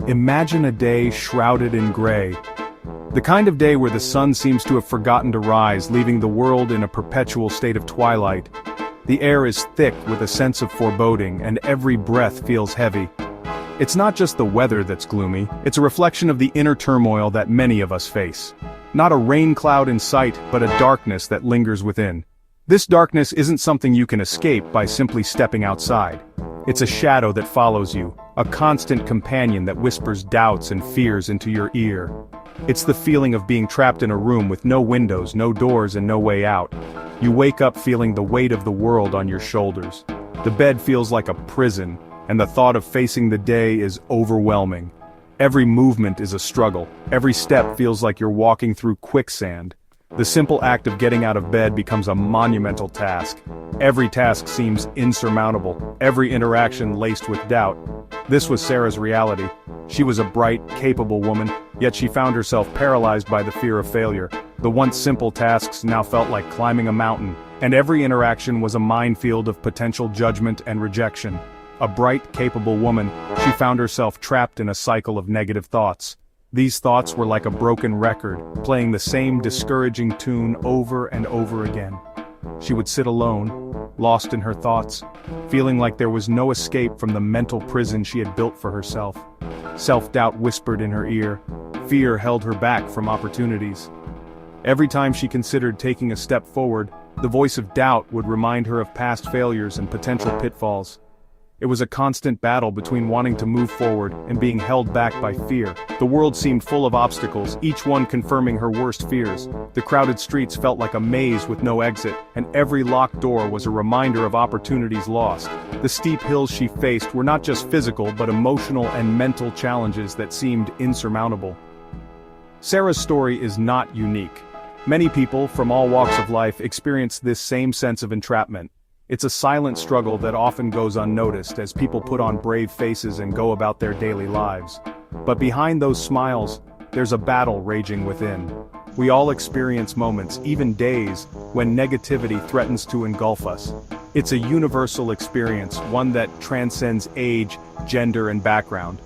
Imagine a day shrouded in gray. The kind of day where the sun seems to have forgotten to rise, leaving the world in a perpetual state of twilight. The air is thick with a sense of foreboding, and every breath feels heavy. It's not just the weather that's gloomy, it's a reflection of the inner turmoil that many of us face. Not a rain cloud in sight, but a darkness that lingers within. This darkness isn't something you can escape by simply stepping outside. It's a shadow that follows you, a constant companion that whispers doubts and fears into your ear. It's the feeling of being trapped in a room with no windows, no doors, and no way out. You wake up feeling the weight of the world on your shoulders. The bed feels like a prison, and the thought of facing the day is overwhelming. Every movement is a struggle. Every step feels like you're walking through quicksand. The simple act of getting out of bed becomes a monumental task. Every task seems insurmountable, every interaction laced with doubt. This was Sarah's reality. She was a bright, capable woman, yet she found herself paralyzed by the fear of failure. The once simple tasks now felt like climbing a mountain, and every interaction was a minefield of potential judgment and rejection. A bright, capable woman, she found herself trapped in a cycle of negative thoughts. These thoughts were like a broken record, playing the same discouraging tune over and over again. She would sit alone, lost in her thoughts, feeling like there was no escape from the mental prison she had built for herself. Self-doubt whispered in her ear. Fear held her back from opportunities. Every time she considered taking a step forward, the voice of doubt would remind her of past failures and potential pitfalls. It was a constant battle between wanting to move forward and being held back by fear. The world seemed full of obstacles, each one confirming her worst fears. The crowded streets felt like a maze with no exit, and every locked door was a reminder of opportunities lost. The steep hills she faced were not just physical but emotional and mental challenges that seemed insurmountable. Sarah's story is not unique. Many people from all walks of life experience this same sense of entrapment. It's a silent struggle that often goes unnoticed as people put on brave faces and go about their daily lives. But behind those smiles, there's a battle raging within. We all experience moments, even days, when negativity threatens to engulf us. It's a universal experience, one that transcends age, gender, and background.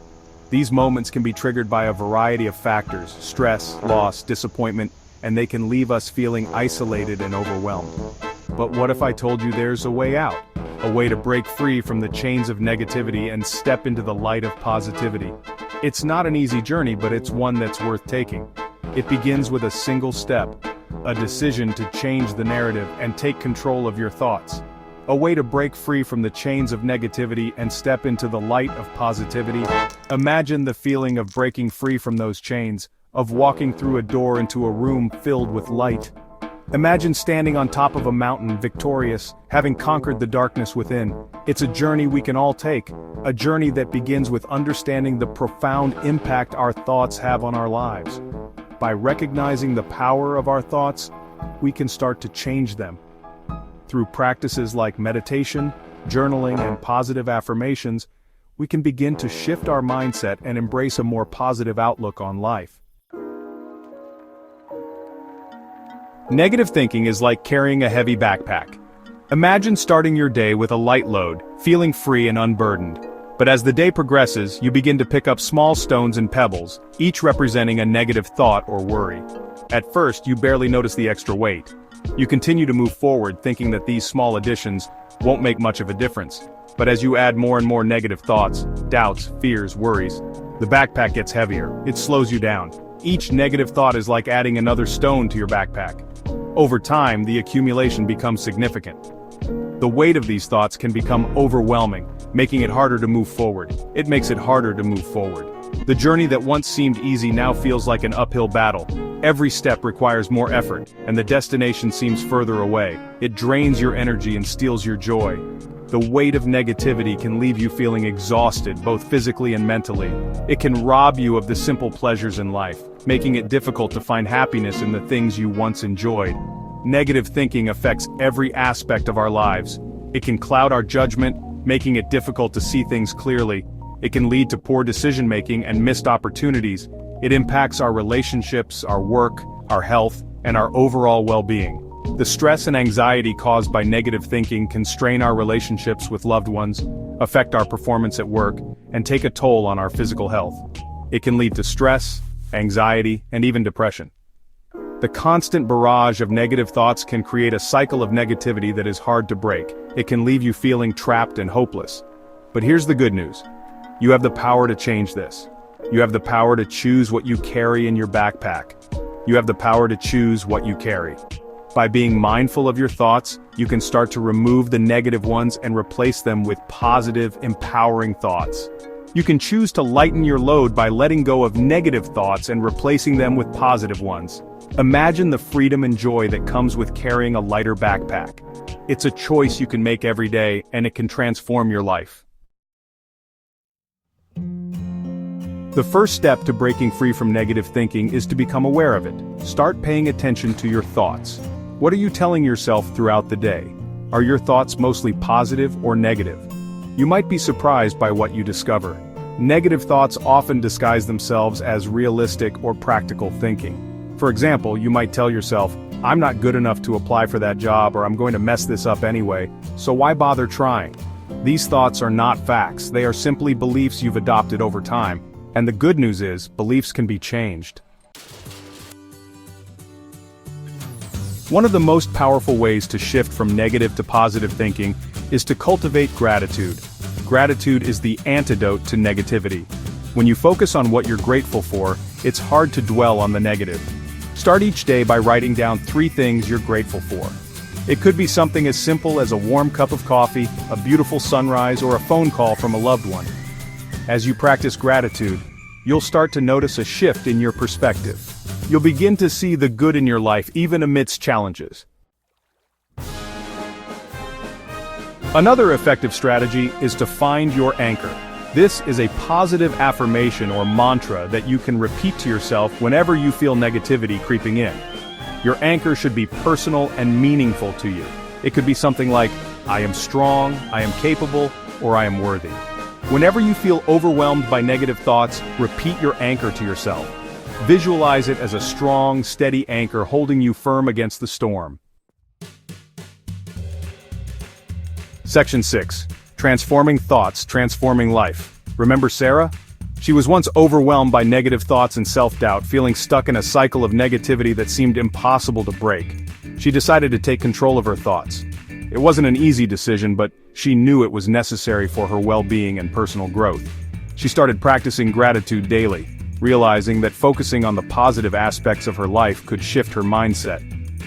These moments can be triggered by a variety of factors: stress, loss, disappointment, and they can leave us feeling isolated and overwhelmed. But what if I told you there's a way out? A way to break free from the chains of negativity and step into the light of positivity. It's not an easy journey, but it's one that's worth taking. It begins with a single step, a decision to change the narrative and take control of your thoughts. A way to break free from the chains of negativity and step into the light of positivity. Imagine the feeling of breaking free from those chains, of walking through a door into a room filled with light. Imagine standing on top of a mountain, victorious, having conquered the darkness within. It's a journey we can all take, a journey that begins with understanding the profound impact our thoughts have on our lives. By recognizing the power of our thoughts, we can start to change them. Through practices like meditation, journaling, and positive affirmations, we can begin to shift our mindset and embrace a more positive outlook on life. Negative thinking is like carrying a heavy backpack. Imagine starting your day with a light load, feeling free and unburdened. But as the day progresses, you begin to pick up small stones and pebbles, each representing a negative thought or worry. At first, you barely notice the extra weight. You continue to move forward thinking that these small additions won't make much of a difference. But as you add more and more negative thoughts, doubts, fears, worries, the backpack gets heavier. It slows you down. Each negative thought is like adding another stone to your backpack. Over time, the accumulation becomes significant. The weight of these thoughts can become overwhelming, making it harder to move forward. It makes it harder to move forward. The journey that once seemed easy now feels like an uphill battle. Every step requires more effort, and the destination seems further away. It drains your energy and steals your joy. The weight of negativity can leave you feeling exhausted, both physically and mentally. It can rob you of the simple pleasures in life, making it difficult to find happiness in the things you once enjoyed. Negative thinking affects every aspect of our lives. It can cloud our judgment, making it difficult to see things clearly. It can lead to poor decision-making and missed opportunities. It impacts our relationships, our work, our health, and our overall well-being. The stress and anxiety caused by negative thinking can strain our relationships with loved ones, affect our performance at work, and take a toll on our physical health. It can lead to stress, anxiety, and even depression. The constant barrage of negative thoughts can create a cycle of negativity that is hard to break. It can leave you feeling trapped and hopeless. But here's the good news. You have the power to change this. You have the power to choose what you carry in your backpack. You have the power to choose what you carry. By being mindful of your thoughts, you can start to remove the negative ones and replace them with positive, empowering thoughts. You can choose to lighten your load by letting go of negative thoughts and replacing them with positive ones. Imagine the freedom and joy that comes with carrying a lighter backpack. It's a choice you can make every day, and it can transform your life. The first step to breaking free from negative thinking is to become aware of it. Start paying attention to your thoughts. What are you telling yourself throughout the day? Are your thoughts mostly positive or negative? You might be surprised by what you discover. Negative thoughts often disguise themselves as realistic or practical thinking. For example, you might tell yourself, "I'm not good enough to apply for that job," or "I'm going to mess this up anyway, so why bother trying?" These thoughts are not facts, they are simply beliefs you've adopted over time. And the good news is, beliefs can be changed. One of the most powerful ways to shift from negative to positive thinking is to cultivate gratitude. Gratitude is the antidote to negativity. When you focus on what you're grateful for, it's hard to dwell on the negative. Start each day by writing down 3 things you're grateful for. It could be something as simple as a warm cup of coffee, a beautiful sunrise, or a phone call from a loved one. As you practice gratitude, you'll start to notice a shift in your perspective. You'll begin to see the good in your life even amidst challenges. Another effective strategy is to find your anchor. This is a positive affirmation or mantra that you can repeat to yourself whenever you feel negativity creeping in. Your anchor should be personal and meaningful to you. It could be something like, "I am strong, I am capable, or I am worthy." Whenever you feel overwhelmed by negative thoughts, repeat your anchor to yourself. Visualize it as a strong, steady anchor holding you firm against the storm. Section 6. Transforming Thoughts, Transforming Life. Remember Sarah? She was once overwhelmed by negative thoughts and self-doubt, feeling stuck in a cycle of negativity that seemed impossible to break. She decided to take control of her thoughts. It wasn't an easy decision, but she knew it was necessary for her well-being and personal growth. She started practicing gratitude daily, realizing that focusing on the positive aspects of her life could shift her mindset.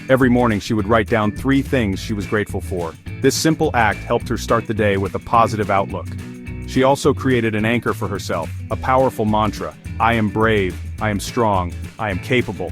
Every morning she would write down 3 things she was grateful for. This simple act helped her start the day with a positive outlook. She also created an anchor for herself, a powerful mantra: "I am brave, I am strong, I am capable."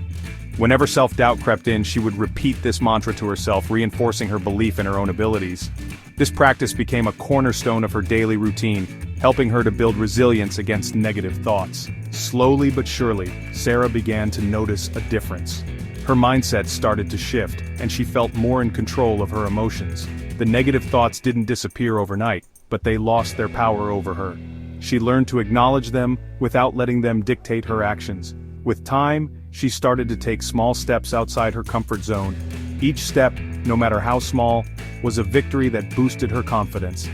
Whenever self-doubt crept in, she would repeat this mantra to herself, reinforcing her belief in her own abilities. This practice became a cornerstone of her daily routine, helping her to build resilience against negative thoughts. Slowly but surely, Sarah began to notice a difference. Her mindset started to shift, and she felt more in control of her emotions. The negative thoughts didn't disappear overnight, but they lost their power over her. She learned to acknowledge them without letting them dictate her actions. With time, she started to take small steps outside her comfort zone. Each step, no matter how small, was a victory that boosted her confidence.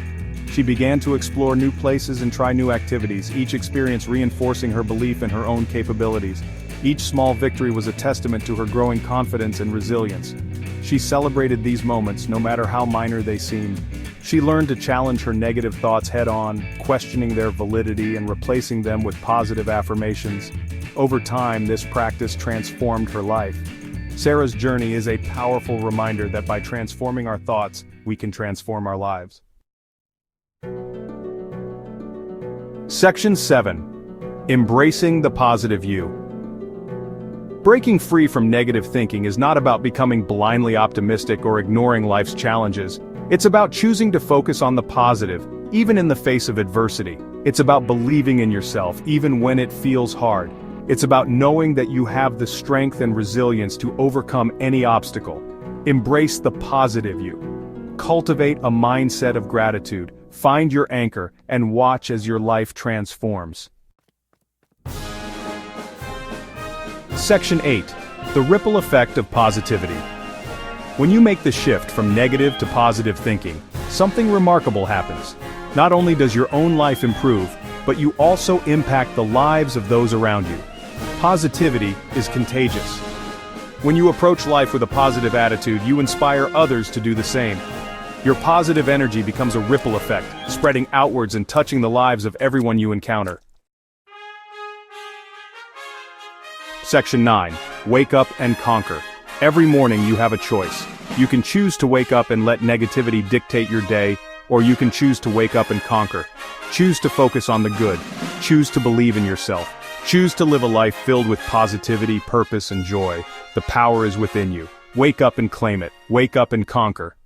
She began to explore new places and try new activities, each experience reinforcing her belief in her own capabilities. Each small victory was a testament to her growing confidence and resilience. She celebrated these moments, no matter how minor they seemed. She learned to challenge her negative thoughts head-on, questioning their validity and replacing them with positive affirmations. Over time, this practice transformed her life. Sarah's journey is a powerful reminder that by transforming our thoughts, we can transform our lives. Section 7. Embracing the positive you. Breaking free from negative thinking is not about becoming blindly optimistic or ignoring life's challenges. It's about choosing to focus on the positive, even in the face of adversity. It's about believing in yourself, even when it feels hard. It's about knowing that you have the strength and resilience to overcome any obstacle. Embrace the positive you. Cultivate a mindset of gratitude, find your anchor, and watch as your life transforms. Section 8. The ripple effect of positivity. When you make the shift from negative to positive thinking, something remarkable happens. Not only does your own life improve, but you also impact the lives of those around you. Positivity is contagious. When you approach life with a positive attitude, you inspire others to do the same. Your positive energy becomes a ripple effect, spreading outwards and touching the lives of everyone you encounter. Section 9. Wake up and conquer. Every morning you have a choice. You can choose to wake up and let negativity dictate your day, or you can choose to wake up and conquer. Choose to focus on the good. Choose to believe in yourself. Choose to live a life filled with positivity, purpose, and joy. The power is within you. Wake up and claim it. Wake up and conquer.